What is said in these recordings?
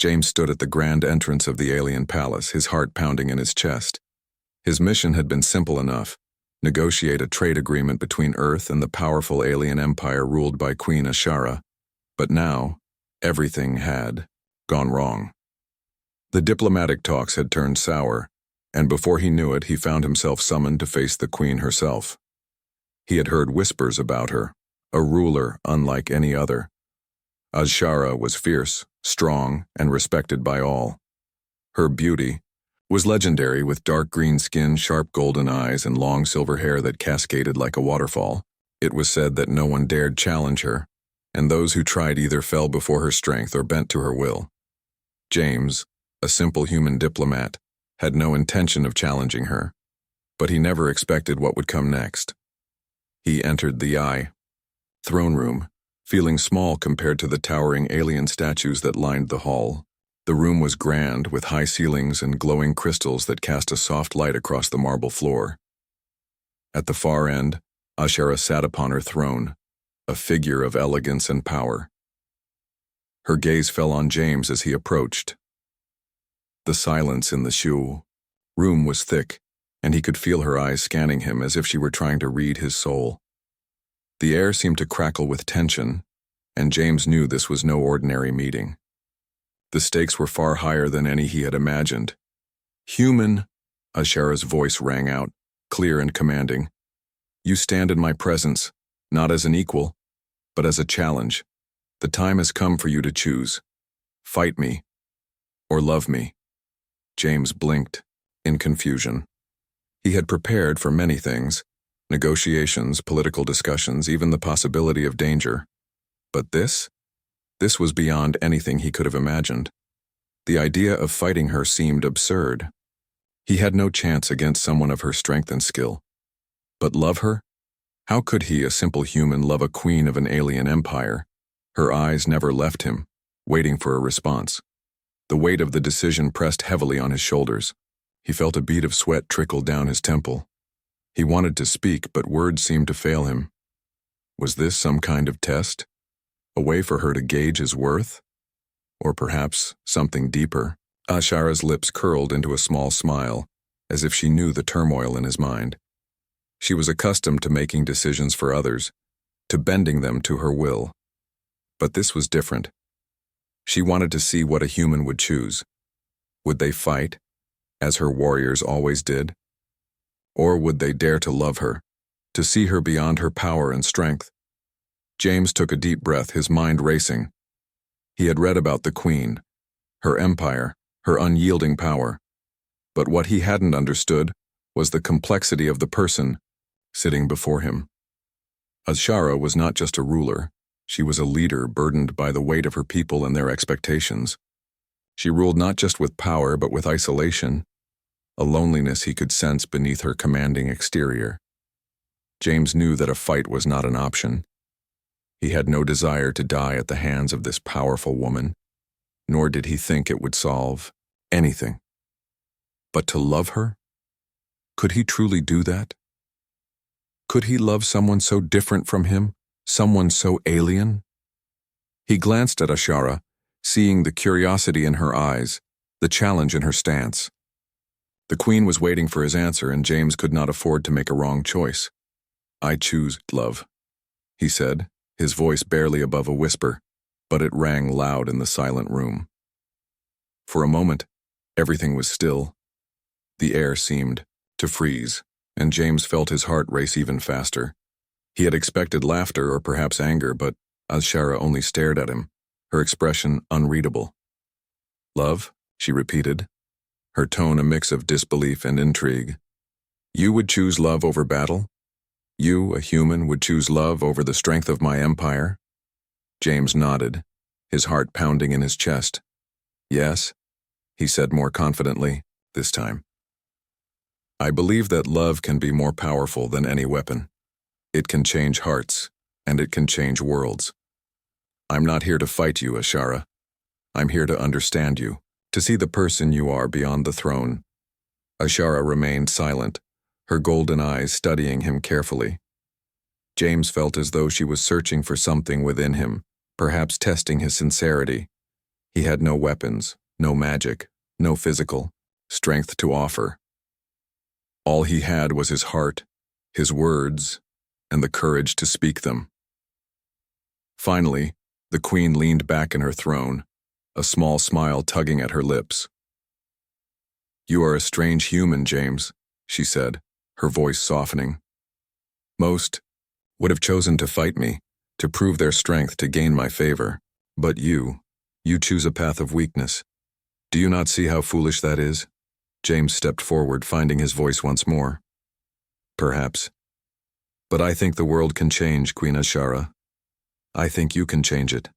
James stood at the grand entrance of the alien palace, his heart pounding in his chest. His mission had been simple enough: negotiate a trade agreement between Earth and the powerful alien empire ruled by Queen Ashara. But now, everything had gone wrong. The diplomatic talks had turned sour, and before he knew it, he found himself summoned to face the Queen herself. He had heard whispers about her, a ruler unlike any other. Ashara was fierce, strong, and respected by all. Her beauty was legendary, with dark green skin, sharp golden eyes, and long silver hair that cascaded like a waterfall. It was said that no one dared challenge her, and those who tried either fell before her strength or bent to her will. James, a simple human diplomat, had no intention of challenging her, but he never expected what would come next. He entered the throne room, feeling small compared to the towering alien statues that lined the hall. The room was grand, with high ceilings and glowing crystals that cast a soft light across the marble floor. At the far end, Ashara sat upon her throne, a figure of elegance and power. Her gaze fell on James as he approached. The silence in the room was thick, and he could feel her eyes scanning him as if she were trying to read his soul. The air seemed to crackle with tension, and James knew this was no ordinary meeting. The stakes were far higher than any he had imagined. "Human," Ashara's voice rang out, clear and commanding. "You stand in my presence, not as an equal, but as a challenge. The time has come for you to choose. Fight me, or love me." James blinked, in confusion. He had prepared for many things: negotiations, political discussions, even the possibility of danger. But this was beyond anything he could have imagined. The idea of fighting her seemed absurd. He had no chance against someone of her strength and skill. But love her? How could he, a simple human, love a queen of an alien empire? Her eyes never left him, waiting for a response. The weight of the decision pressed heavily on his shoulders. He felt a bead of sweat trickle down his temple. He wanted to speak, but words seemed to fail him. Was this some kind of test? A way for her to gauge his worth? Or perhaps something deeper? Ashara's lips curled into a small smile, as if she knew the turmoil in his mind. She was accustomed to making decisions for others, to bending them to her will. But this was different. She wanted to see what a human would choose. Would they fight, as her warriors always did? Or would they dare to love her, to see her beyond her power and strength? James took a deep breath, his mind racing. He had read about the Queen, her empire, her unyielding power. But what he hadn't understood was the complexity of the person sitting before him. Ashara was not just a ruler. She was a leader burdened by the weight of her people and their expectations. She ruled not just with power, but with isolation, a loneliness he could sense beneath her commanding exterior. James knew that a fight was not an option. He had no desire to die at the hands of this powerful woman, nor did he think it would solve anything. But to love her? Could he truly do that? Could he love someone so different from him, someone so alien? He glanced at Ashara, seeing the curiosity in her eyes, the challenge in her stance. The Queen was waiting for his answer, and James could not afford to make a wrong choice. "I choose love," he said, his voice barely above a whisper, but it rang loud in the silent room. For a moment, everything was still. The air seemed to freeze, and James felt his heart race even faster. He had expected laughter or perhaps anger, but Ashara only stared at him, her expression unreadable. "Love?" she repeated, her tone a mix of disbelief and intrigue. "You would choose love over battle? You, a human, would choose love over the strength of my empire?" James nodded, his heart pounding in his chest. "Yes," he said more confidently, this time. "I believe that love can be more powerful than any weapon. It can change hearts, and it can change worlds. I'm not here to fight you, Ashara. I'm here to understand you, to see the person you are beyond the throne." Ashara remained silent, her golden eyes studying him carefully. James felt as though she was searching for something within him, perhaps testing his sincerity. He had no weapons, no magic, no physical strength to offer. All he had was his heart, his words, and the courage to speak them. Finally, the queen leaned back in her throne, a small smile tugging at her lips. "You are a strange human, James," she said, her voice softening. "Most would have chosen to fight me, to prove their strength to gain my favor. But you choose a path of weakness. Do you not see how foolish that is?" James stepped forward, finding his voice once more. "Perhaps. But I think the world can change, Queen Ashara. I think you can change it.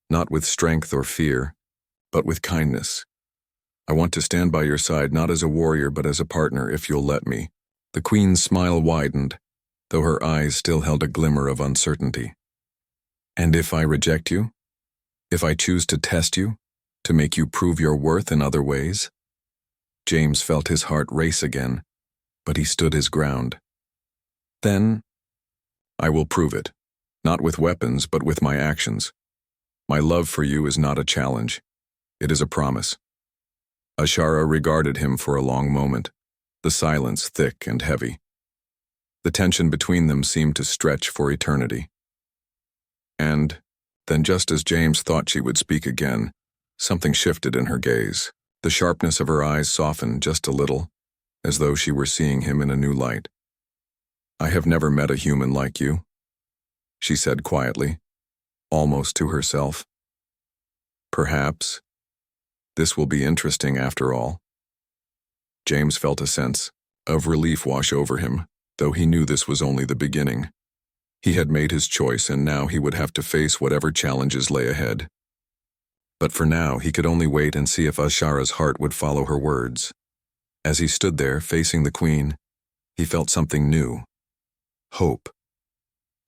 Not with strength or fear, but with kindness. I want to stand by your side not as a warrior but as a partner, if you'll let me." The queen's smile widened, though her eyes still held a glimmer of uncertainty. "And if I reject you? If I choose to test you? To make you prove your worth in other ways?" James felt his heart race again, but he stood his ground. "Then I will prove it, not with weapons but with my actions. My love for you is not a challenge. It is a promise." Ashara regarded him for a long moment, the silence thick and heavy. The tension between them seemed to stretch for eternity. And then, just as James thought she would speak again, something shifted in her gaze. The sharpness of her eyes softened just a little, as though she were seeing him in a new light. "I have never met a human like you," she said quietly, almost to herself. "Perhaps this will be interesting after all." James felt a sense of relief wash over him, though he knew this was only the beginning. He had made his choice, and now he would have to face whatever challenges lay ahead. But for now, he could only wait and see if Ashara's heart would follow her words. As he stood there, facing the queen, he felt something new. Hope.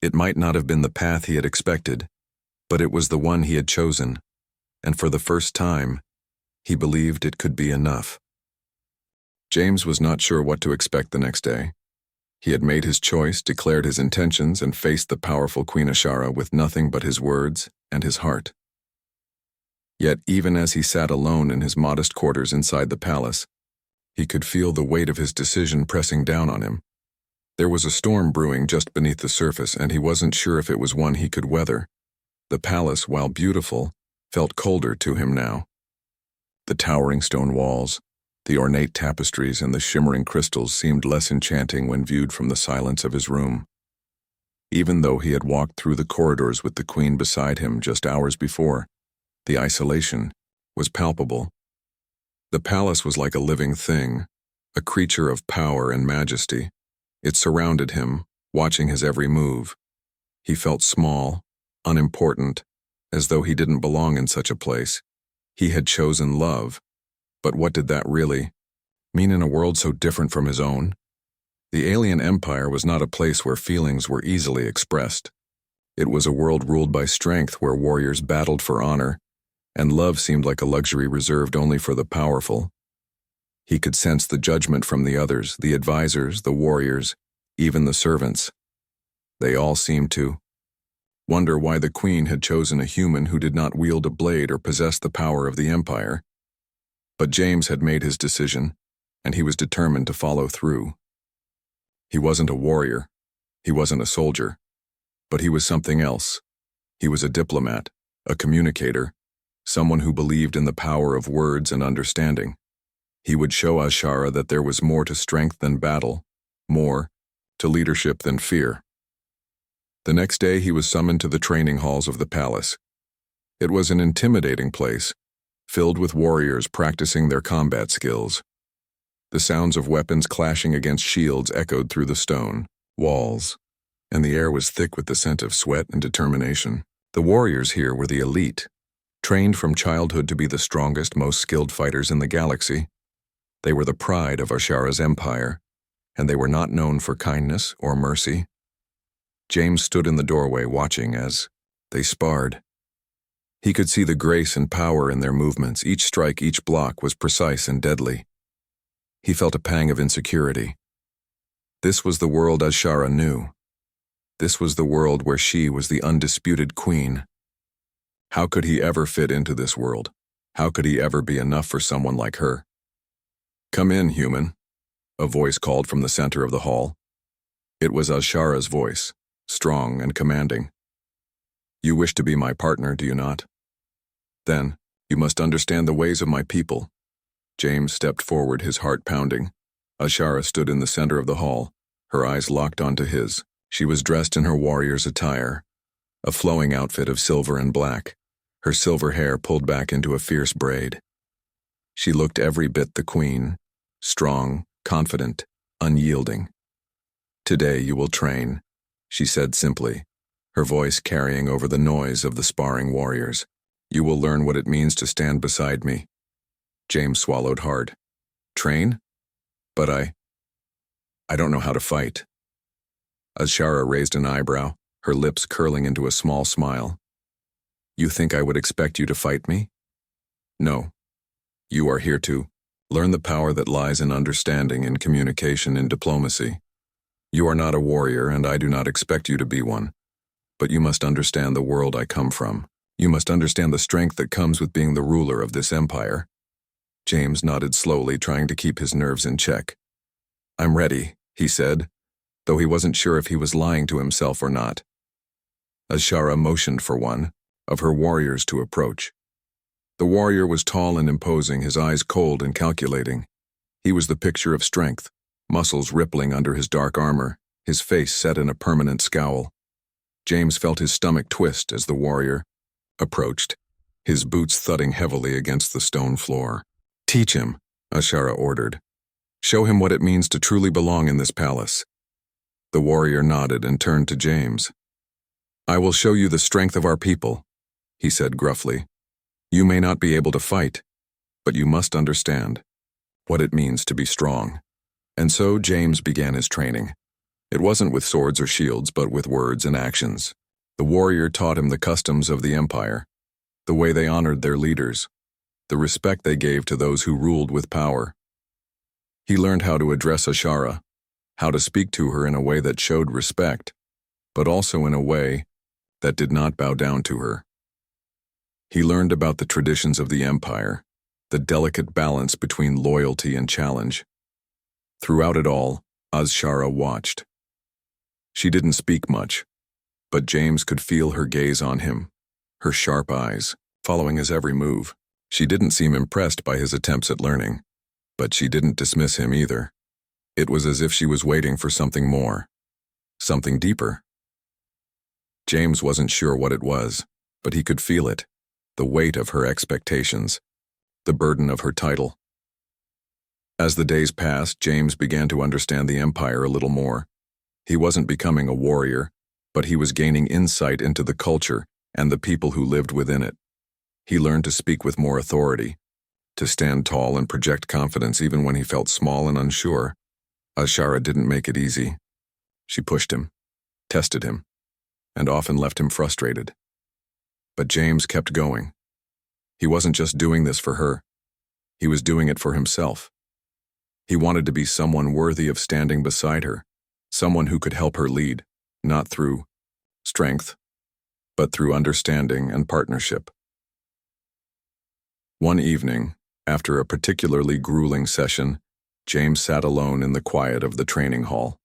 It might not have been the path he had expected, but it was the one he had chosen, and for the first time, he believed it could be enough. James was not sure what to expect the next day. He had made his choice, declared his intentions, and faced the powerful Queen Ashara with nothing but his words and his heart. Yet even as he sat alone in his modest quarters inside the palace, he could feel the weight of his decision pressing down on him. There was a storm brewing just beneath the surface, and he wasn't sure if it was one he could weather. The palace, while beautiful, felt colder to him now. The towering stone walls, the ornate tapestries, and the shimmering crystals seemed less enchanting when viewed from the silence of his room. Even though he had walked through the corridors with the queen beside him just hours before, the isolation was palpable. The palace was like a living thing, a creature of power and majesty. It surrounded him, watching his every move. He felt small, unimportant, as though he didn't belong in such a place. He had chosen love, but what did that really mean in a world so different from his own? The alien empire was not a place where feelings were easily expressed. It was a world ruled by strength, where warriors battled for honor, and love seemed like a luxury reserved only for the powerful. He could sense the judgment from the others, the advisors, the warriors, even the servants. They all seemed to wonder why the queen had chosen a human who did not wield a blade or possess the power of the empire. But James had made his decision, and he was determined to follow through. He wasn't a warrior, he wasn't a soldier, but he was something else. He was a diplomat, a communicator, someone who believed in the power of words and understanding. He would show Ashara that there was more to strength than battle, more to leadership than fear. The next day he was summoned to the training halls of the palace. It was an intimidating place, filled with warriors practicing their combat skills. The sounds of weapons clashing against shields echoed through the stone walls, and the air was thick with the scent of sweat and determination. The warriors here were the elite, trained from childhood to be the strongest, most skilled fighters in the galaxy. They were the pride of Ashara's empire, and they were not known for kindness or mercy. James stood in the doorway watching as they sparred. He could see the grace and power in their movements. Each strike, each block was precise and deadly. He felt a pang of insecurity. This was the world Ashara knew. This was the world where she was the undisputed queen. How could he ever fit into this world? How could he ever be enough for someone like her? "Come in, human," a voice called from the center of the hall. It was Azshara's voice, strong and commanding. "You wish to be my partner, do you not? Then, you must understand the ways of my people." James stepped forward, his heart pounding. Azshara stood in the center of the hall, her eyes locked onto his. She was dressed in her warrior's attire, a flowing outfit of silver and black, her silver hair pulled back into a fierce braid. She looked every bit the queen, strong, confident, unyielding. "Today you will train," she said simply, her voice carrying over the noise of the sparring warriors. "You will learn what it means to stand beside me." James swallowed hard. "Train? But I don't know how to fight." Azshara raised an eyebrow, her lips curling into a small smile. "You think I would expect you to fight me? No. You are here to learn the power that lies in understanding, in communication, in diplomacy. You are not a warrior, and I do not expect you to be one. But you must understand the world I come from. You must understand the strength that comes with being the ruler of this empire." James nodded slowly, trying to keep his nerves in check. "I'm ready," he said, though he wasn't sure if he was lying to himself or not. Azshara motioned for one of her warriors to approach. The warrior was tall and imposing, his eyes cold and calculating. He was the picture of strength, muscles rippling under his dark armor, his face set in a permanent scowl. James felt his stomach twist as the warrior approached, his boots thudding heavily against the stone floor. "Teach him," Azshara ordered. "Show him what it means to truly belong in this palace." The warrior nodded and turned to James. "I will show you the strength of our people," he said gruffly. "You may not be able to fight, but you must understand what it means to be strong." And so James began his training. It wasn't with swords or shields, but with words and actions. The warrior taught him the customs of the empire, the way they honored their leaders, the respect they gave to those who ruled with power. He learned how to address Azshara, how to speak to her in a way that showed respect, but also in a way that did not bow down to her. He learned about the traditions of the empire, the delicate balance between loyalty and challenge. Throughout it all, Azshara watched. She didn't speak much, but James could feel her gaze on him, her sharp eyes, following his every move. She didn't seem impressed by his attempts at learning, but she didn't dismiss him either. It was as if she was waiting for something more, something deeper. James wasn't sure what it was, but he could feel it, the weight of her expectations, the burden of her title. As the days passed, James began to understand the empire a little more. He wasn't becoming a warrior, but he was gaining insight into the culture and the people who lived within it. He learned to speak with more authority, to stand tall and project confidence even when he felt small and unsure. Azshara didn't make it easy. She pushed him, tested him, and often left him frustrated. But James kept going. He wasn't just doing this for her. He was doing it for himself. He wanted to be someone worthy of standing beside her, someone who could help her lead, not through strength, but through understanding and partnership. One evening, after a particularly grueling session, James sat alone in the quiet of the training hall.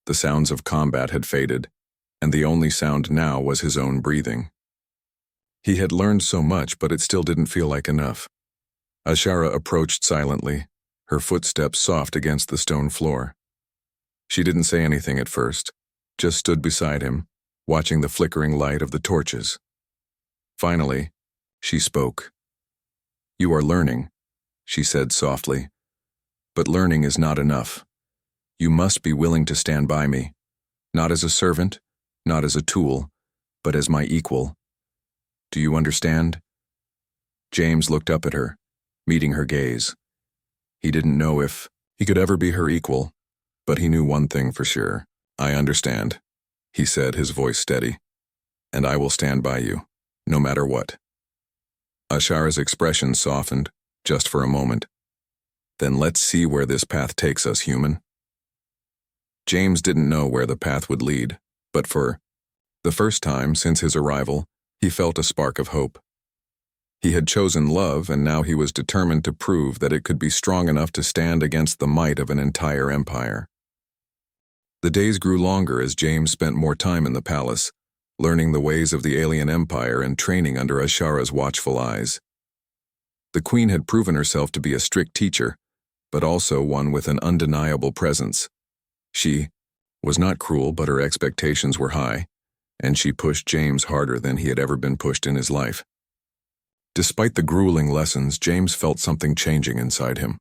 The sounds of combat had faded, and the only sound now was his own breathing. He had learned so much, but it still didn't feel like enough. Azshara approached silently, her footsteps soft against the stone floor. She didn't say anything at first, just stood beside him, watching the flickering light of the torches. Finally, she spoke. "You are learning," she said softly. "But learning is not enough. You must be willing to stand by me, not as a servant, not as a tool, but as my equal. Do you understand?" James looked up at her, meeting her gaze. He didn't know if he could ever be her equal, but he knew one thing for sure. "I understand," he said, his voice steady. "And I will stand by you, no matter what." Azshara's expression softened, just for a moment. "Then let's see where this path takes us, human." James didn't know where the path would lead, but for the first time since his arrival, He felt a spark of hope. He had chosen love, and now he was determined to prove that it could be strong enough to stand against the might of an entire empire. The days grew longer as James spent more time in the palace, learning the ways of the alien empire and training under Ashara's watchful eyes. The queen had proven herself to be a strict teacher, but also one with an undeniable presence. She was not cruel, but her expectations were high, and she pushed James harder than he had ever been pushed in his life. Despite the grueling lessons, James felt something changing inside him.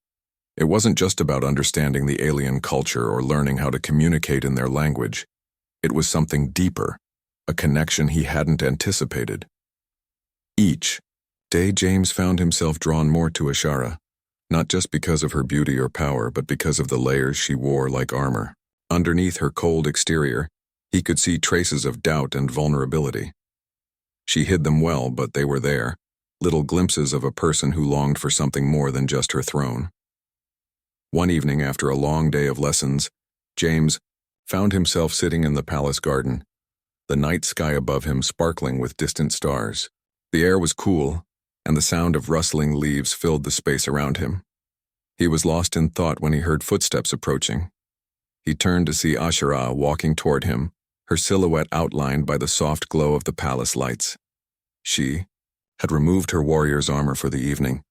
It wasn't just about understanding the alien culture or learning how to communicate in their language. It was something deeper, a connection he hadn't anticipated. Each day, James found himself drawn more to Ashara, not just because of her beauty or power, but because of the layers she wore like armor. Underneath her cold exterior, he could see traces of doubt and vulnerability. She hid them well, but they were there, little glimpses of a person who longed for something more than just her throne. One evening, after a long day of lessons, James found himself sitting in the palace garden, the night sky above him sparkling with distant stars. The air was cool, and the sound of rustling leaves filled the space around him. He was lost in thought when he heard footsteps approaching. He turned to see Ashara walking toward him, her silhouette outlined by the soft glow of the palace lights. She had removed her warrior's armor for the evening,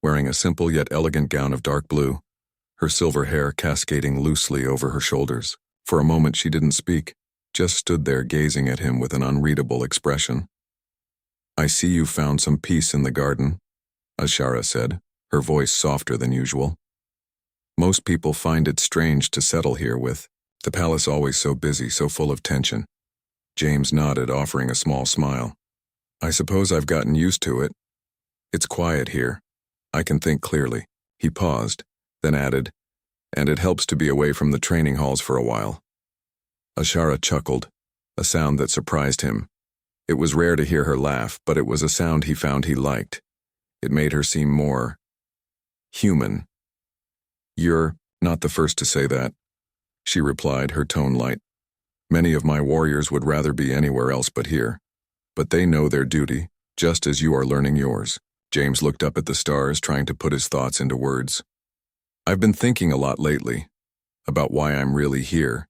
wearing a simple yet elegant gown of dark blue, her silver hair cascading loosely over her shoulders. For a moment she didn't speak, just stood there gazing at him with an unreadable expression. "I see you found some peace in the garden," Ashara said, her voice softer than usual. "Most people find it strange to settle here with the palace always so busy, so full of tension." James nodded, offering a small smile. "I suppose I've gotten used to it. It's quiet here. I can think clearly." He paused, then added, "And it helps to be away from the training halls for a while." Ashara chuckled, a sound that surprised him. It was rare to hear her laugh, but it was a sound he found he liked. It made her seem more human. "You're not the first to say that," she replied, her tone light. "Many of my warriors would rather be anywhere else but here. But they know their duty, just as you are learning yours." James looked up at the stars, trying to put his thoughts into words. "I've been thinking a lot lately about why I'm really here.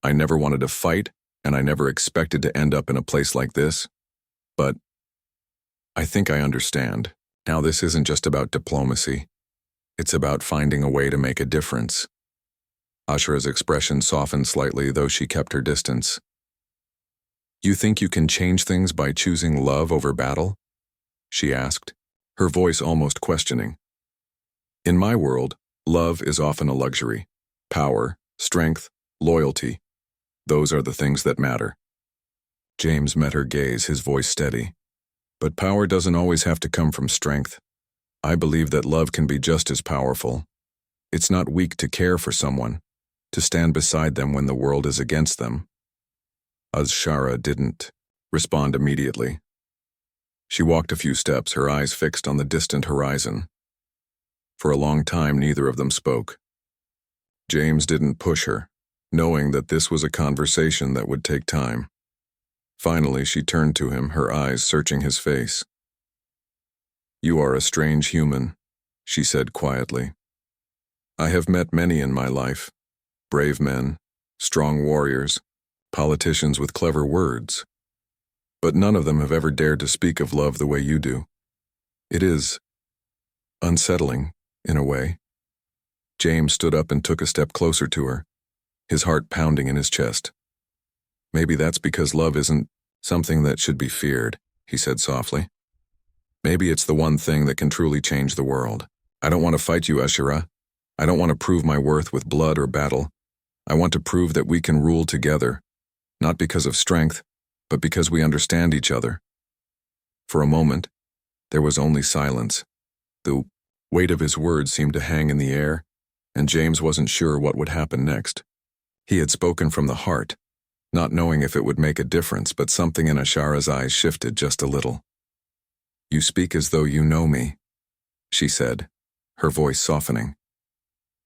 I never wanted to fight, and I never expected to end up in a place like this. But I think I understand. Now this isn't just about diplomacy. It's about finding a way to make a difference." Ashara's expression softened slightly, though she kept her distance. "You think you can change things by choosing love over battle?" she asked, her voice almost questioning. "In my world, love is often a luxury. Power, strength, loyalty. Those are the things that matter." James met her gaze, his voice steady. "But power doesn't always have to come from strength. I believe that love can be just as powerful. It's not weak to care for someone, to stand beside them when the world is against them." Ashara didn't respond immediately. She walked a few steps, her eyes fixed on the distant horizon. For a long time, neither of them spoke. James didn't push her, knowing that this was a conversation that would take time. Finally, she turned to him, her eyes searching his face. "You are a strange human," she said quietly. "I have met many in my life. Brave men, strong warriors, politicians with clever words. But none of them have ever dared to speak of love the way you do. It is unsettling, in a way." James stood up and took a step closer to her, his heart pounding in his chest. "Maybe that's because love isn't something that should be feared," he said softly. "Maybe it's the one thing that can truly change the world. I don't want to fight you, Ashara. I don't want to prove my worth with blood or battle. I want to prove that we can rule together, not because of strength, but because we understand each other." For a moment, there was only silence. The weight of his words seemed to hang in the air, and James wasn't sure what would happen next. He had spoken from the heart, not knowing if it would make a difference, but something in Ashara's eyes shifted just a little. "You speak as though you know me," she said, her voice softening.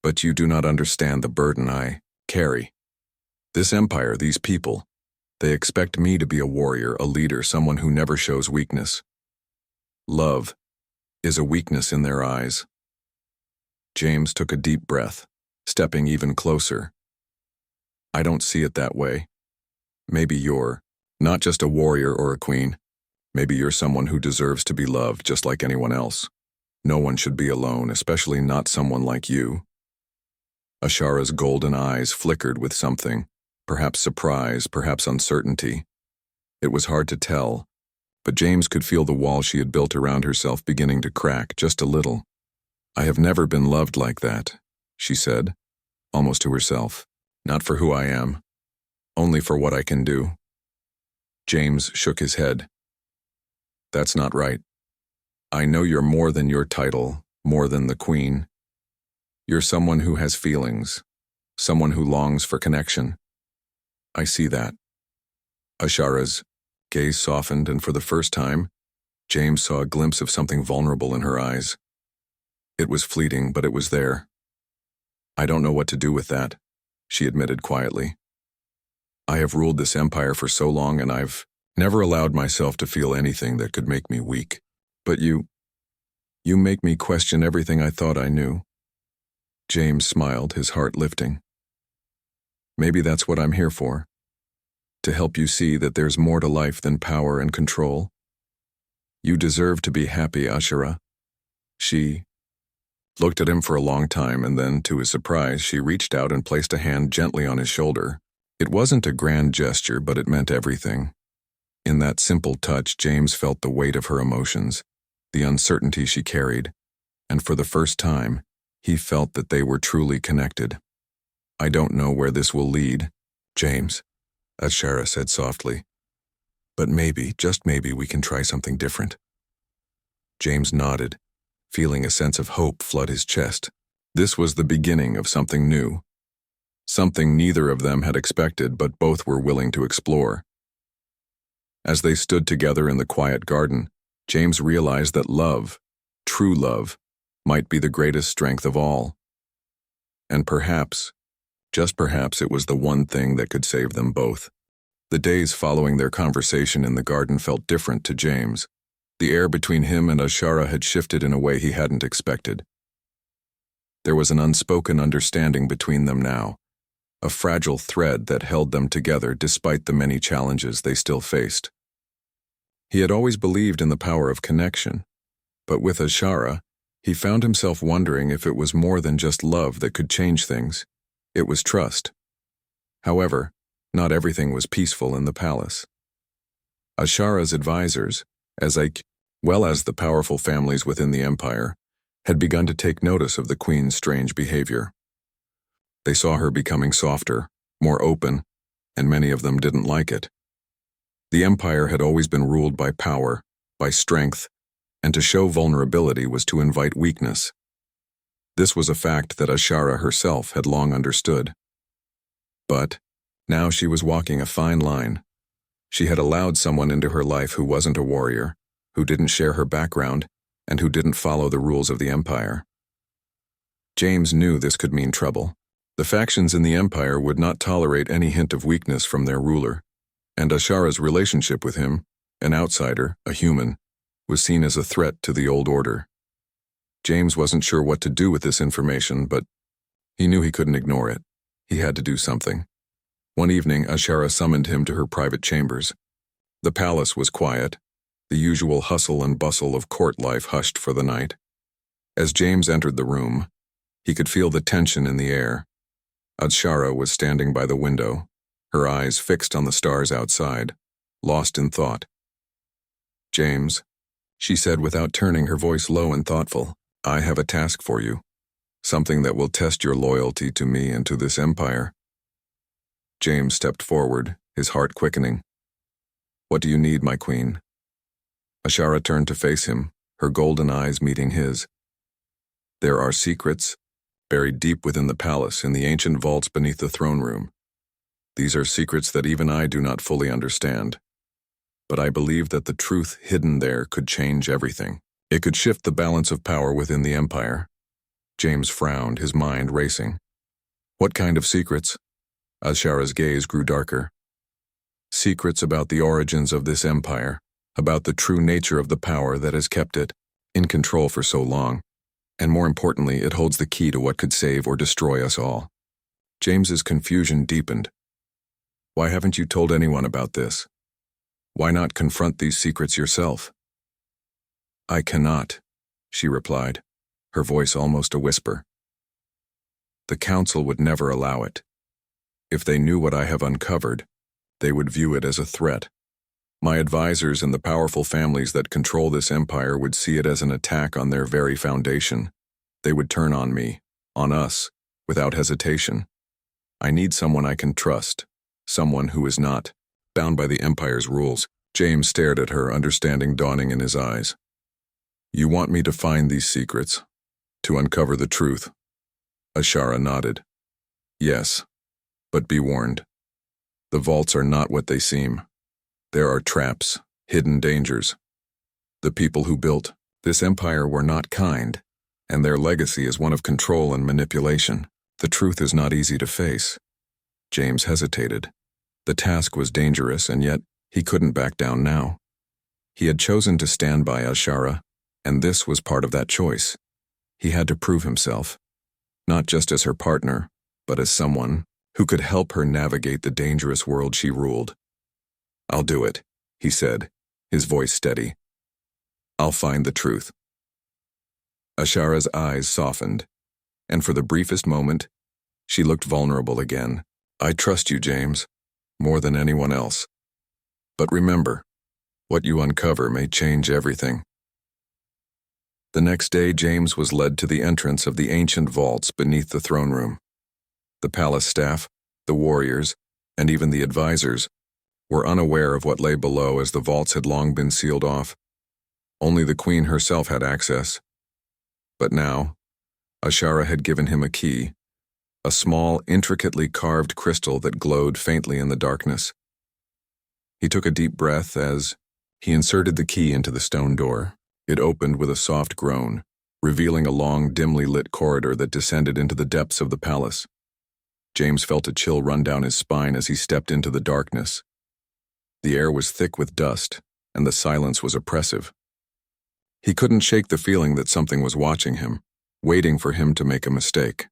"But you do not understand the burden I carry. This empire, these people, They expect me to be a warrior, a leader, someone who never shows weakness. Love is a weakness in their eyes. James took a deep breath, stepping even closer. I don't see it that way. Maybe you're not just a warrior or a queen. Maybe you're someone who deserves to be loved just like anyone else. No one should be alone, especially not someone like you. Ashara's golden eyes flickered with something, perhaps surprise, perhaps uncertainty. It was hard to tell, but James could feel the wall she had built around herself beginning to crack just a little. I have never been loved like that, she said, almost to herself. Not for who I am, only for what I can do. James shook his head. That's not right. I know you're more than your title, more than the queen. You're someone who has feelings, someone who longs for connection. I see that. Ashara's gaze softened, and for the first time, James saw a glimpse of something vulnerable in her eyes. It was fleeting, but it was there. I don't know what to do with that, she admitted quietly. I have ruled this empire for so long, and I've never allowed myself to feel anything that could make me weak. But you make me question everything I thought I knew. James smiled, his heart lifting. Maybe that's what I'm here for. To help you see that there's more to life than power and control. You deserve to be happy, Ashara. She looked at him for a long time, and then, to his surprise, she reached out and placed a hand gently on his shoulder. It wasn't a grand gesture, but it meant everything. In that simple touch, James felt the weight of her emotions, the uncertainty she carried, and for the first time, he felt that they were truly connected. I don't know where this will lead, James, Ashara said softly. But maybe, just maybe, we can try something different. James nodded, feeling a sense of hope flood his chest. This was the beginning of something new. Something neither of them had expected, but both were willing to explore. As they stood together in the quiet garden, James realized that love, true love, might be the greatest strength of all. And perhaps, just perhaps, it was the one thing that could save them both. The days following their conversation in the garden felt different to James. The air between him and Ashara had shifted in a way he hadn't expected. There was an unspoken understanding between them now, a fragile thread that held them together despite the many challenges they still faced. He had always believed in the power of connection, but with Ashara, he found himself wondering if it was more than just love that could change things. It was trust. However, not everything was peaceful in the palace. Ashara's advisors, as well as the powerful families within the empire, had begun to take notice of the queen's strange behavior. They saw her becoming softer, more open, and many of them didn't like it. The empire had always been ruled by power, by strength, and to show vulnerability was to invite weakness. This was a fact that Ashara herself had long understood. But now she was walking a fine line. She had allowed someone into her life who wasn't a warrior, who didn't share her background, and who didn't follow the rules of the empire. James knew this could mean trouble. The factions in the empire would not tolerate any hint of weakness from their ruler, and Ashara's relationship with him, an outsider, a human, was seen as a threat to the old order. James wasn't sure what to do with this information, but he knew he couldn't ignore it. He had to do something. One evening, Ashara summoned him to her private chambers. The palace was quiet, the usual hustle and bustle of court life hushed for the night. As James entered the room, he could feel the tension in the air. Ashara was standing by the window, her eyes fixed on the stars outside, lost in thought. James, she said without turning, her voice low and thoughtful, I have a task for you, something that will test your loyalty to me and to this empire. James stepped forward, his heart quickening. What do you need, my queen? Ashara turned to face him, her golden eyes meeting his. There are secrets buried deep within the palace in the ancient vaults beneath the throne room. These are secrets that even I do not fully understand. But I believe that the truth hidden there could change everything. It could shift the balance of power within the empire. James frowned, his mind racing. What kind of secrets? Ashara's gaze grew darker. Secrets about the origins of this empire, about the true nature of the power that has kept it in control for so long. And more importantly, it holds the key to what could save or destroy us all. James's confusion deepened. Why haven't you told anyone about this? Why not confront these secrets yourself? I cannot, she replied, her voice almost a whisper. The council would never allow it. If they knew what I have uncovered, they would view it as a threat. My advisors and the powerful families that control this empire would see it as an attack on their very foundation. They would turn on me, on us, without hesitation. I need someone I can trust, someone who is not bound by the empire's rules. James stared at her, understanding dawning in his eyes. You want me to find these secrets, to uncover the truth? Ashara nodded. Yes, but be warned. The vaults are not what they seem. There are traps, hidden dangers. The people who built this empire were not kind, and their legacy is one of control and manipulation. The truth is not easy to face. James hesitated. The task was dangerous, and yet he couldn't back down now. He had chosen to stand by Ashara, and this was part of that choice. He had to prove himself, not just as her partner, but as someone who could help her navigate the dangerous world she ruled. I'll do it, he said, his voice steady. I'll find the truth. Ashara's eyes softened, and for the briefest moment, she looked vulnerable again. I trust you, James, more than anyone else. But remember, what you uncover may change everything. The next day, James was led to the entrance of the ancient vaults beneath the throne room. The palace staff, the warriors, and even the advisors were unaware of what lay below, as the vaults had long been sealed off. Only the queen herself had access. But now, Ashara had given him a key, a small, intricately carved crystal that glowed faintly in the darkness. He took a deep breath as he inserted the key into the stone door. It opened with a soft groan, revealing a long, dimly lit corridor that descended into the depths of the palace. James felt a chill run down his spine as he stepped into the darkness. The air was thick with dust, and the silence was oppressive. He couldn't shake the feeling that something was watching him, waiting for him to make a mistake.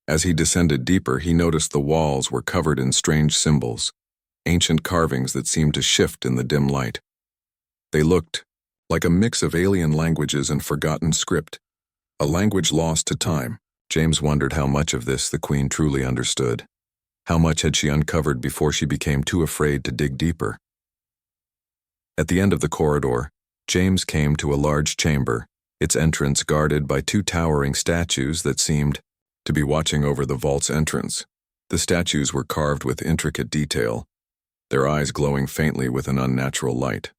As he descended deeper, he noticed the walls were covered in strange symbols, ancient carvings that seemed to shift in the dim light. They looked like a mix of alien languages and forgotten script, a language lost to time. James wondered how much of this the queen truly understood. How much had she uncovered before she became too afraid to dig deeper? At the end of the corridor, James came to a large chamber, its entrance guarded by two towering statues that seemed to be watching over the vault's entrance. The statues were carved with intricate detail, their eyes glowing faintly with an unnatural light.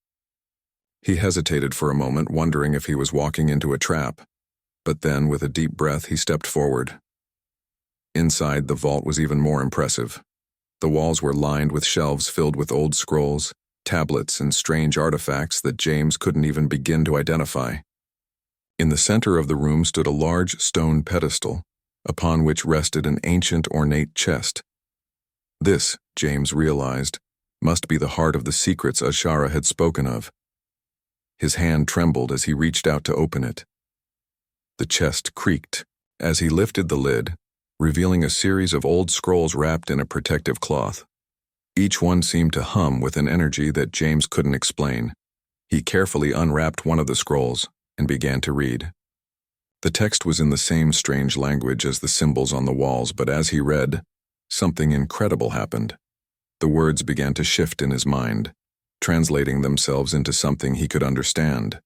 He hesitated for a moment, wondering if he was walking into a trap, but then, with a deep breath, he stepped forward. Inside, the vault was even more impressive. The walls were lined with shelves filled with old scrolls, tablets, and strange artifacts that James couldn't even begin to identify. In the center of the room stood a large stone pedestal, upon which rested an ancient, ornate chest. This, James realized, must be the heart of the secrets Ashara had spoken of. His hand trembled as he reached out to open it. The chest creaked as he lifted the lid, revealing a series of old scrolls wrapped in a protective cloth. Each one seemed to hum with an energy that James couldn't explain. He carefully unwrapped one of the scrolls and began to read. The text was in the same strange language as the symbols on the walls, but as he read, something incredible happened. The words began to shift in his mind, translating themselves into something he could understand.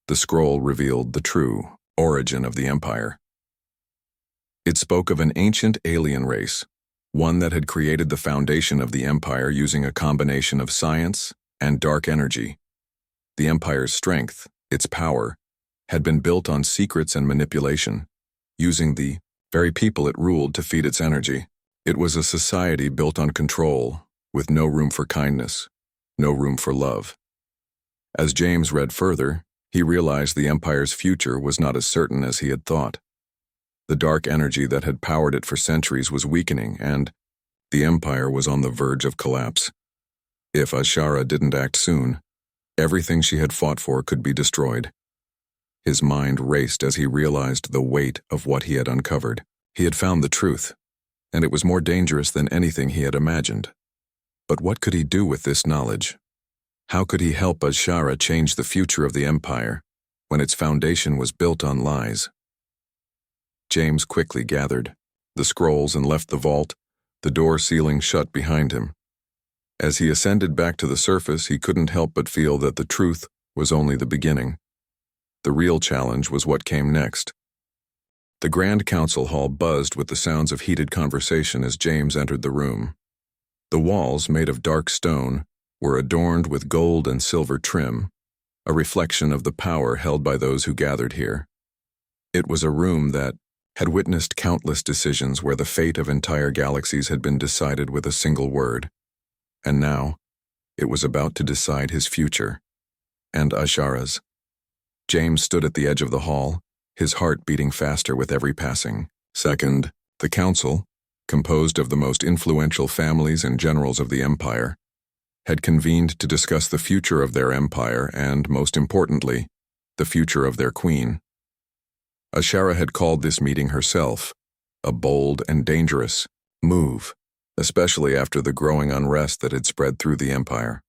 The scroll revealed the true origin of the empire. It spoke of an ancient alien race, one that had created the foundation of the empire using a combination of science and dark energy. The empire's strength, its power, had been built on secrets and manipulation, using the very people it ruled to feed its energy. It was a society built on control, with no room for kindness, no room for love. As James read further, he realized the empire's future was not as certain as he had thought. The dark energy that had powered it for centuries was weakening, and the empire was on the verge of collapse. If Ashara didn't act soon, everything she had fought for could be destroyed. His mind raced as he realized the weight of what he had uncovered. He had found the truth, and it was more dangerous than anything he had imagined. But what could he do with this knowledge? How could he help Ashara change the future of the Empire when its foundation was built on lies? James quickly gathered the scrolls and left the vault, the door sealing shut behind him. As he ascended back to the surface, he couldn't help but feel that the truth was only the beginning. The real challenge was what came next. The Grand Council Hall buzzed with the sounds of heated conversation as James entered the room. The walls, made of dark stone, were adorned with gold and silver trim, a reflection of the power held by those who gathered here. It was a room that had witnessed countless decisions where the fate of entire galaxies had been decided with a single word. And now, it was about to decide his future, and Ashara's. James stood at the edge of the hall, his heart beating faster with every passing second. The council, composed of the most influential families and generals of the Empire, had convened to discuss the future of their empire and, most importantly, the future of their queen. Ashara had called this meeting herself a bold and dangerous move, especially after the growing unrest that had spread through the empire.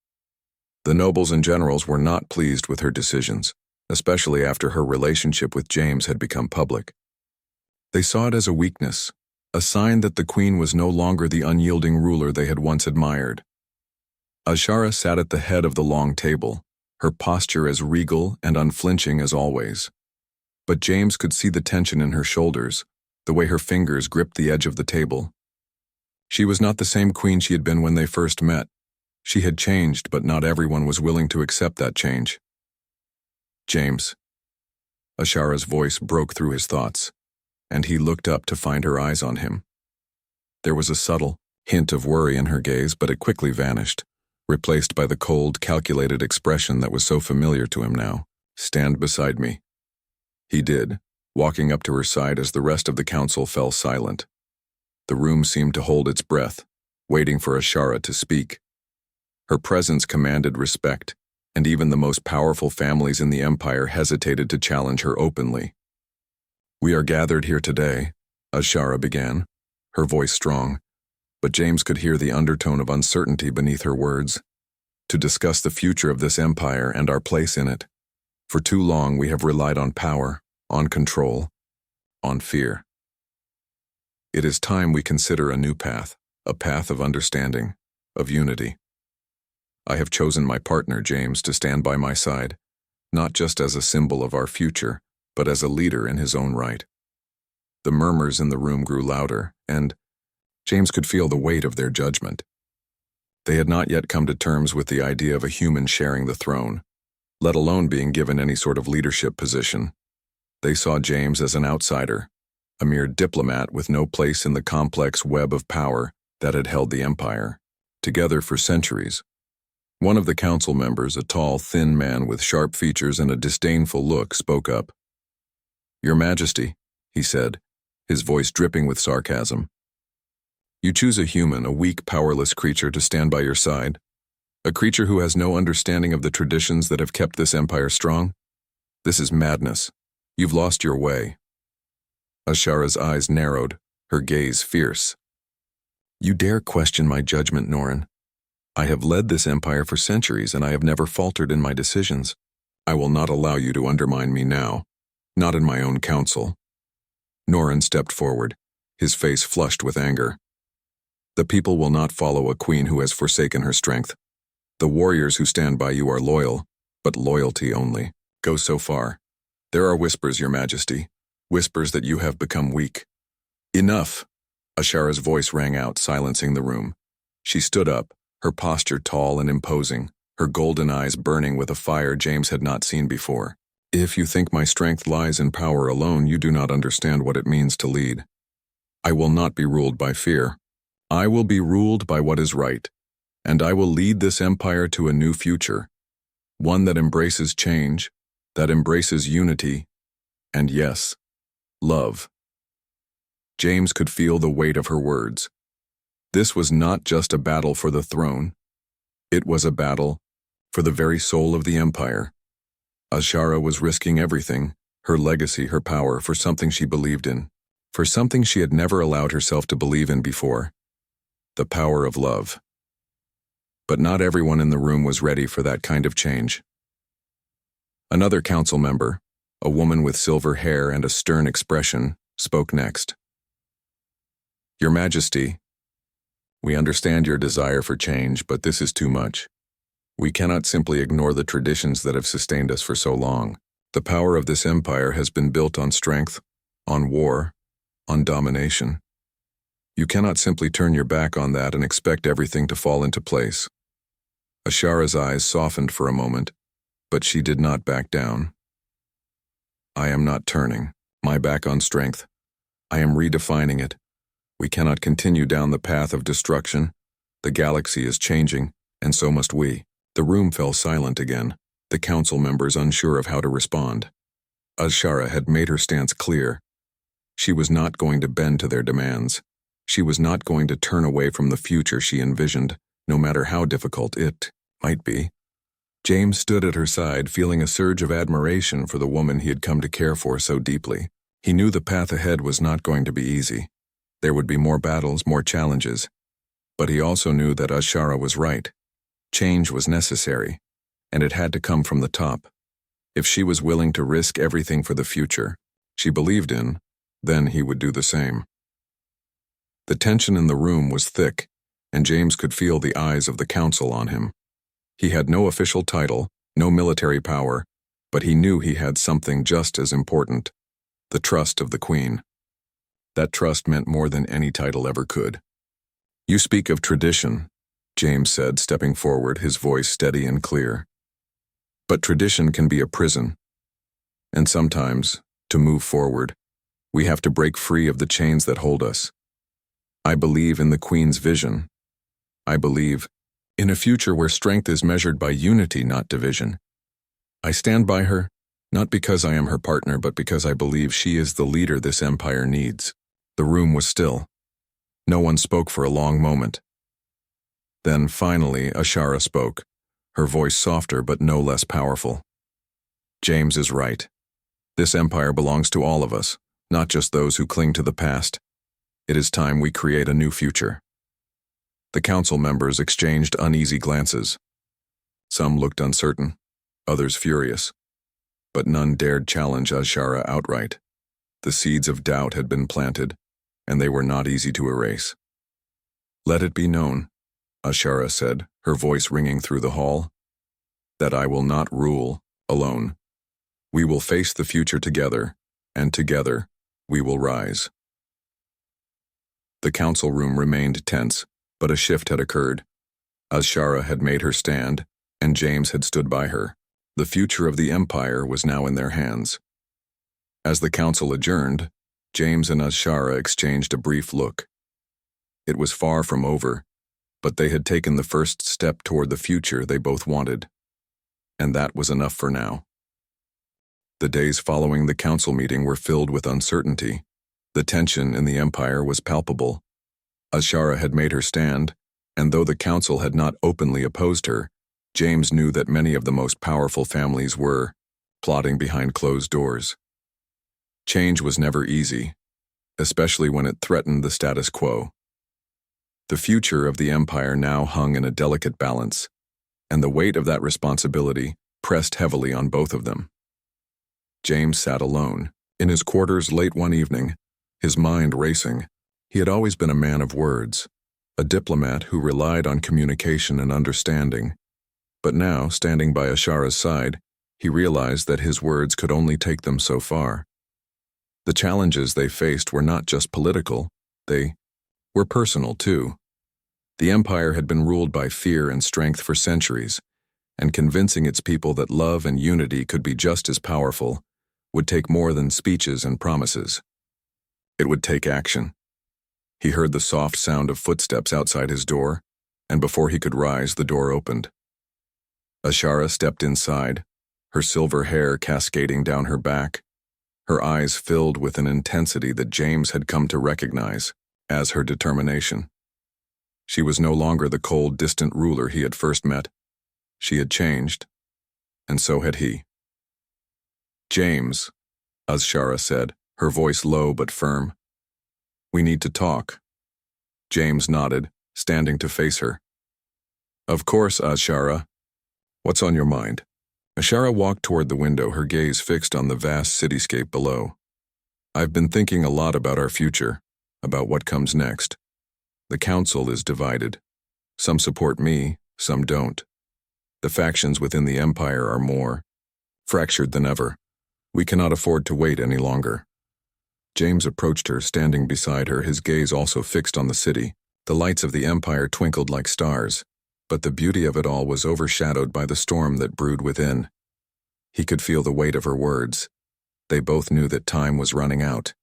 The nobles and generals were not pleased with her decisions, especially after her relationship with James had become public. They saw it as a weakness, a sign that the queen was no longer the unyielding ruler they had once admired. Ashara sat at the head of the long table, her posture as regal and unflinching as always. But James could see the tension in her shoulders, the way her fingers gripped the edge of the table. She was not the same queen she had been when they first met. She had changed, but not everyone was willing to accept that change. James. Ashara's voice broke through his thoughts, and he looked up to find her eyes on him. There was a subtle hint of worry in her gaze, but it quickly vanished, replaced by the cold, calculated expression that was so familiar to him now. "Stand beside me." He did, walking up to her side as the rest of the council fell silent. The room seemed to hold its breath, waiting for Ashara to speak. Her presence commanded respect, and even the most powerful families in the Empire hesitated to challenge her openly. "We are gathered here today," Ashara began, her voice strong, but James could hear the undertone of uncertainty beneath her words, "to discuss the future of this empire and our place in it. For too long we have relied on power, on control, on fear. It is time we consider a new path, a path of understanding, of unity. I have chosen my partner, James, to stand by my side, not just as a symbol of our future, but as a leader in his own right." The murmurs in the room grew louder, and James could feel the weight of their judgment. They had not yet come to terms with the idea of a human sharing the throne, let alone being given any sort of leadership position. They saw James as an outsider, a mere diplomat with no place in the complex web of power that had held the empire together for centuries. One of the council members, a tall, thin man with sharp features and a disdainful look, spoke up. "Your Majesty," he said, his voice dripping with sarcasm. "You choose a human, a weak, powerless creature to stand by your side, a creature who has no understanding of the traditions that have kept this empire strong? This is madness. You've lost your way." Ashara's eyes narrowed, her gaze fierce. "You dare question my judgment, Norin. I have led this empire for centuries, and I have never faltered in my decisions. I will not allow you to undermine me now, not in my own council." Norin stepped forward, his face flushed with anger. "The people will not follow a queen who has forsaken her strength. The warriors who stand by you are loyal, but loyalty only goes so far. There are whispers, Your Majesty, whispers that you have become weak." "Enough!" Ashara's voice rang out, silencing the room. She stood up, her posture tall and imposing, her golden eyes burning with a fire James had not seen before. "If you think my strength lies in power alone, you do not understand what it means to lead. I will not be ruled by fear. I will be ruled by what is right, and I will lead this empire to a new future, one that embraces change, that embraces unity, and yes, love." James could feel the weight of her words. This was not just a battle for the throne. It was a battle for the very soul of the empire. Azshara was risking everything, her legacy, her power, for something she believed in, for something she had never allowed herself to believe in before: the power of love. But not everyone in the room was ready for that kind of change. Another council member, a woman with silver hair and a stern expression, spoke next. "Your Majesty, we understand your desire for change, but this is too much. We cannot simply ignore the traditions that have sustained us for so long. The power of this empire has been built on strength, on war, on domination. You cannot simply turn your back on that and expect everything to fall into place." Azshara's eyes softened for a moment, but she did not back down. "I am not turning my back on strength. I am redefining it. We cannot continue down the path of destruction. The galaxy is changing, and so must we." The room fell silent again, the council members unsure of how to respond. Azshara had made her stance clear. She was not going to bend to their demands. She was not going to turn away from the future she envisioned, no matter how difficult it might be. James stood at her side, feeling a surge of admiration for the woman he had come to care for so deeply. He knew the path ahead was not going to be easy. There would be more battles, more challenges. But he also knew that Azshara was right. Change was necessary, and it had to come from the top. If she was willing to risk everything for the future she believed in, then he would do the same. The tension in the room was thick, and James could feel the eyes of the council on him. He had no official title, no military power, but he knew he had something just as important: the trust of the Queen. That trust meant more than any title ever could. "You speak of tradition," James said, stepping forward, his voice steady and clear. "But tradition can be a prison. And sometimes, to move forward, we have to break free of the chains that hold us. I believe in the Queen's vision. I believe in a future where strength is measured by unity, not division. I stand by her, not because I am her partner, but because I believe she is the leader this empire needs." The room was still. No one spoke for a long moment. Then, finally, Azshara spoke, her voice softer but no less powerful. "James is right. This empire belongs to all of us, not just those who cling to the past. It is time we create a new future." The council members exchanged uneasy glances. Some looked uncertain, others furious. But none dared challenge Azshara outright. The seeds of doubt had been planted, and they were not easy to erase. "Let it be known," Azshara said, her voice ringing through the hall, "that I will not rule alone. We will face the future together, and together we will rise." The council room remained tense, but a shift had occurred. Azshara had made her stand, and James had stood by her. The future of the empire was now in their hands. As the council adjourned, James and Azshara exchanged a brief look. It was far from over, but they had taken the first step toward the future they both wanted. And that was enough for now. The days following the council meeting were filled with uncertainty. The tension in the empire was palpable. Azshara had made her stand, and though the council had not openly opposed her, James knew that many of the most powerful families were plotting behind closed doors. Change was never easy, especially when it threatened the status quo. The future of the empire now hung in a delicate balance, and the weight of that responsibility pressed heavily on both of them. James sat alone, in his quarters late one evening, his mind racing. He had always been a man of words, a diplomat who relied on communication and understanding. But now, standing by Azshara's side, he realized that his words could only take them so far. The challenges they faced were not just political, they were personal too. The empire had been ruled by fear and strength for centuries, and convincing its people that love and unity could be just as powerful would take more than speeches and promises. It would take action. He heard the soft sound of footsteps outside his door, and before he could rise, the door opened. Azshara stepped inside, her silver hair cascading down her back, her eyes filled with an intensity that James had come to recognize as her determination. She was no longer the cold, distant ruler he had first met. She had changed, and so had he. "James," Azshara said, her voice low but firm. "We need to talk." James nodded, standing to face her. "Of course, Azshara. What's on your mind?" Azshara walked toward the window, her gaze fixed on the vast cityscape below. "I've been thinking a lot about our future, about what comes next. The council is divided. Some support me, some don't. The factions within the Empire are more fractured than ever. We cannot afford to wait any longer." James approached her, standing beside her, his gaze also fixed on the city. The lights of the Empire twinkled like stars, but the beauty of it all was overshadowed by the storm that brewed within. He could feel the weight of her words. They both knew that time was running out.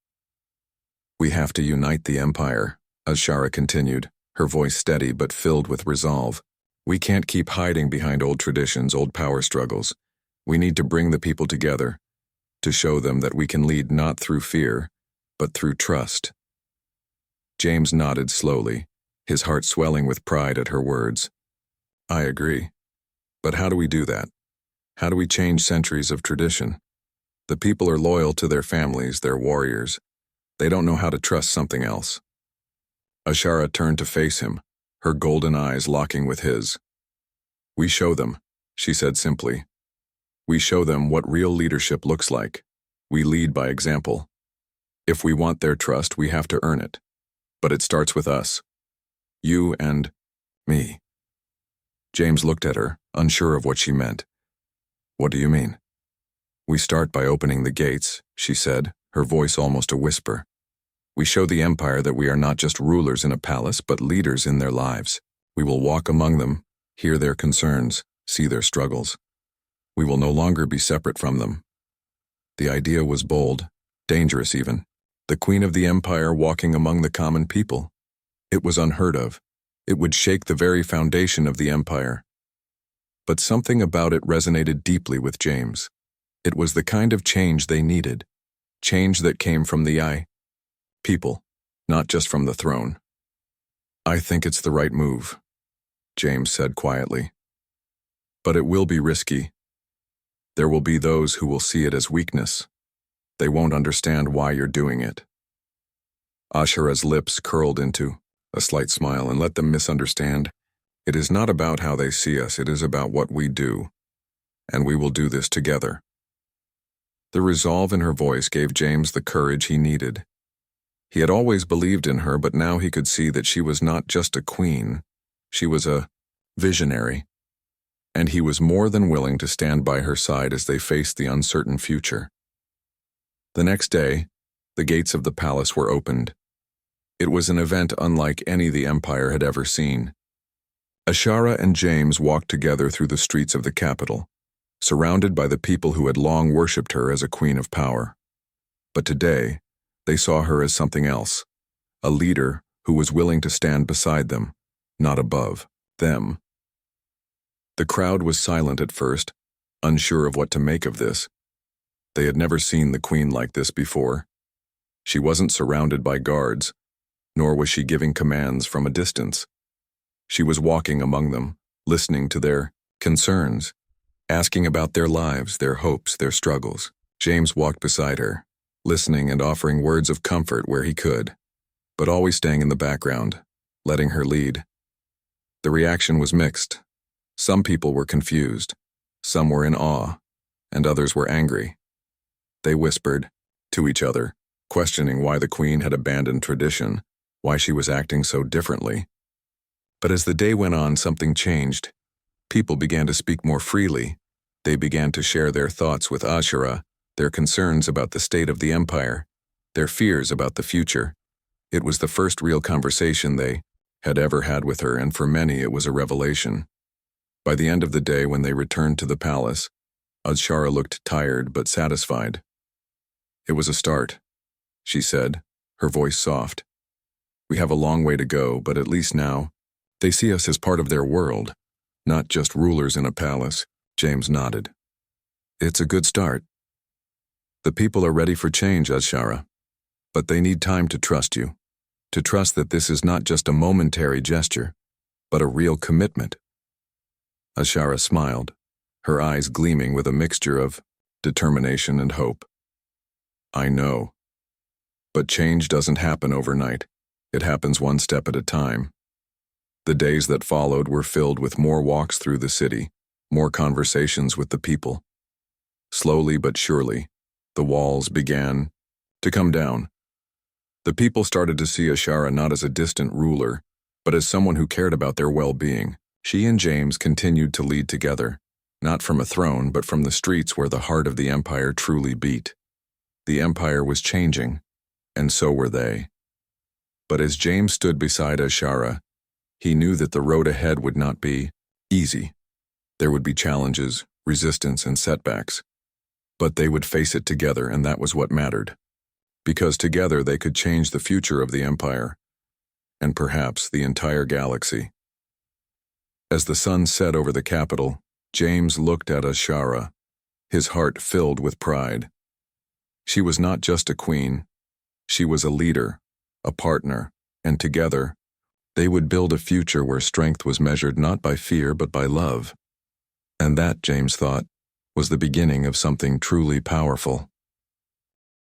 "We have to unite the Empire," Azshara continued, her voice steady but filled with resolve. "We can't keep hiding behind old traditions, old power struggles. We need to bring the people together, to show them that we can lead not through fear, but through trust." James nodded slowly, his heart swelling with pride at her words. "I agree. But how do we do that? How do we change centuries of tradition? The people are loyal to their families, their warriors. They don't know how to trust something else." Azshara turned to face him, her golden eyes locking with his. "We show them," she said simply. "We show them what real leadership looks like. We lead by example. If we want their trust, we have to earn it. But it starts with us. You and me." James looked at her, unsure of what she meant. "What do you mean?" "We start by opening the gates," she said, her voice almost a whisper. "We show the Empire that we are not just rulers in a palace, but leaders in their lives. We will walk among them, hear their concerns, see their struggles. We will no longer be separate from them." The idea was bold, dangerous even. The Queen of the Empire walking among the common people. It was unheard of. It would shake the very foundation of the Empire. But something about it resonated deeply with James. It was the kind of change they needed. Change that came from the people, not just from the throne. "I think it's the right move," James said quietly. "But it will be risky. There will be those who will see it as weakness. They won't understand why you're doing it." Ashara's lips curled into a slight smile. "And let them misunderstand. It is not about how they see us, it is about what we do. And we will do this together." The resolve in her voice gave James the courage he needed. He had always believed in her, but now he could see that she was not just a queen. She was a visionary. And he was more than willing to stand by her side as they faced the uncertain future. The next day, the gates of the palace were opened. It was an event unlike any the Empire had ever seen. Azshara and James walked together through the streets of the capital, surrounded by the people who had long worshipped her as a queen of power. But today, they saw her as something else, a leader who was willing to stand beside them, not above them. The crowd was silent at first, unsure of what to make of this. They had never seen the queen like this before. She wasn't surrounded by guards, nor was she giving commands from a distance. She was walking among them, listening to their concerns, asking about their lives, their hopes, their struggles. James walked beside her, listening and offering words of comfort where he could, but always staying in the background, letting her lead. The reaction was mixed. Some people were confused, some were in awe, and others were angry. They whispered to each other, questioning why the queen had abandoned tradition, why she was acting so differently. But as the day went on, something changed. People began to speak more freely. They began to share their thoughts with Azshara, their concerns about the state of the Empire, their fears about the future. It was the first real conversation they had ever had with her, and for many it was a revelation. By the end of the day, when they returned to the palace, Azshara looked tired but satisfied. "It was a start," she said, her voice soft. "We have a long way to go, but at least now, they see us as part of their world, not just rulers in a palace." James nodded. "It's a good start. The people are ready for change, Azshara, but they need time to trust you, to trust that this is not just a momentary gesture, but a real commitment. Ashara smiled, her eyes gleaming with a mixture of determination and hope. I know. But change doesn't happen overnight. It happens one step at a time. The days that followed were filled with more walks through the city, more conversations with the people. Slowly but surely, the walls began to come down. The people started to see Ashara not as a distant ruler, but as someone who cared about their well-being. She and James continued to lead together, not from a throne, but from the streets where the heart of the empire truly beat. The empire was changing, and so were they. But as James stood beside Ashara, he knew that the road ahead would not be easy. There would be challenges, resistance, and setbacks. But they would face it together, and that was what mattered. Because together they could change the future of the empire, and perhaps the entire galaxy. As the sun set over the capital, James looked at Ashara, his heart filled with pride. She was not just a queen, she was a leader, a partner, and together, they would build a future where strength was measured not by fear but by love. And that, James thought, was the beginning of something truly powerful.